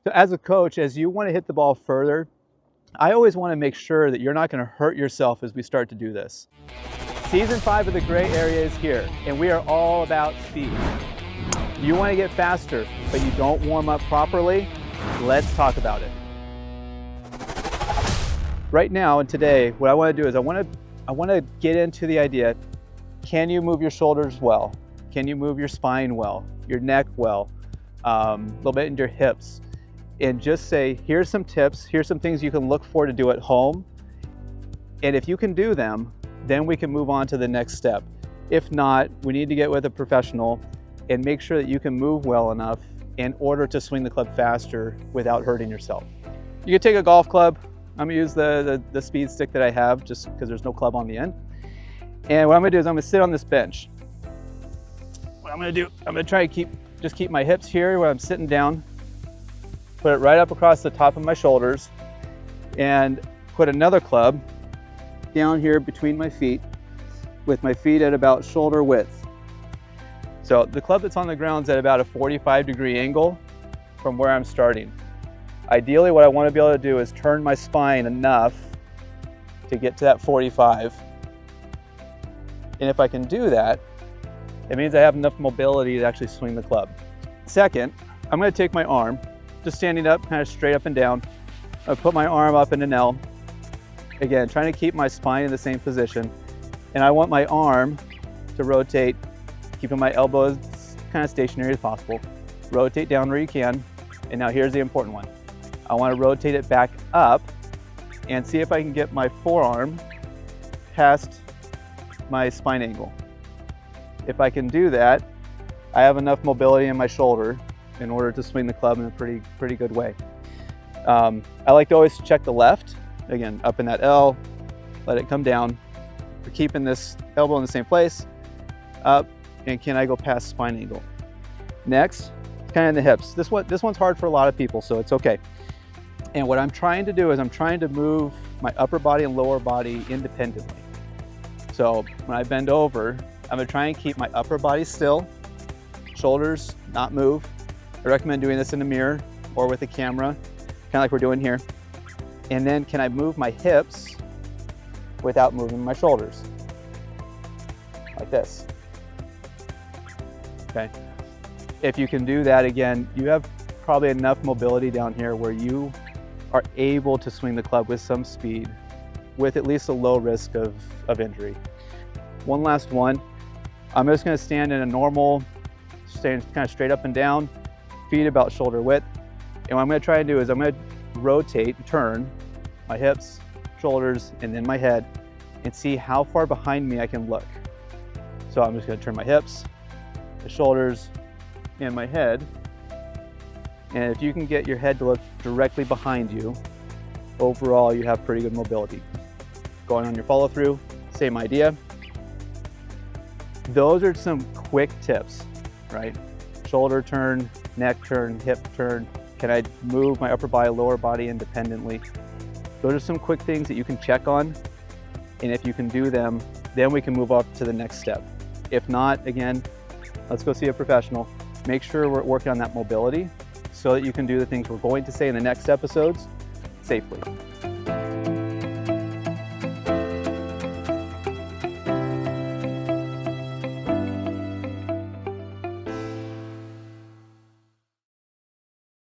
So as a coach, as you want to hit the ball further, I always want to make sure that you're not going to hurt yourself as we start to do this. Season 5 of the gray area is here, and we are all about speed. You want to get faster, but you don't warm up properly? Let's talk about it. Right now and today, what I want to do is I want to get into the idea, can you move your shoulders well? Can you move your spine well, your neck well, a little bit in your hips? And just say, here's some tips, here's some things you can look for to do at home. And if you can do them, then we can move on to the next step. If not, we need to get with a professional and make sure that you can move well enough in order to swing the club faster without hurting yourself. You can take a golf club. I'm gonna use the speed stick that I have just because there's no club on the end. And what I'm gonna do is I'm gonna sit on this bench. What I'm gonna do, I'm gonna try to just keep my hips here when I'm sitting down, put it right up across the top of my shoulders, and put another club down here between my feet with my feet at about shoulder width. So the club that's on the ground is at about a 45-degree angle from where I'm starting. Ideally, what I want to be able to do is turn my spine enough to get to that 45. And if I can do that, it means I have enough mobility to actually swing the club. Second, I'm going to take my arm, just standing up, kind of straight up and down. I'll put my arm up in an L. Again, trying to keep my spine in the same position. And I want my arm to rotate, keeping my elbows kind of stationary as possible. Rotate down where you can. And now here's the important one. I want to rotate it back up and see if I can get my forearm past my spine angle. If I can do that, I have enough mobility in my shoulder in order to swing the club in a pretty good way. I like to always check the left. Again, up in that L, let it come down. We're keeping this elbow in the same place, up, and can I go past spine angle? Next, kind of in the hips. This one's hard for a lot of people, so it's okay. And what I'm trying to do is I'm trying to move my upper body and lower body independently. So when I bend over, I'm gonna try and keep my upper body still, shoulders not move. I recommend doing this in the mirror or with a camera, kind of like we're doing here. And then can I move my hips without moving my shoulders? Like this. Okay. If you can do that, again, you have probably enough mobility down here where you are able to swing the club with some speed with at least a low risk of injury. One last one. I'm just going to stand in a normal, stand kind of straight up and down, feet about shoulder width. And what I'm going to try and do is I'm going to rotate, turn my hips, shoulders, and then my head and see how far behind me I can look. So I'm just going to turn my hips, the shoulders, and my head. And if you can get your head to look directly behind you, overall you have pretty good mobility. Going on your follow through, same idea. Those are some quick tips, right? Shoulder turn, neck turn, hip turn. Can I move my upper body, lower body independently? Those are some quick things that you can check on. And if you can do them, then we can move up to the next step. If not, again, let's go see a professional. Make sure we're working on that mobility so that you can do the things we're going to say in the next episodes safely.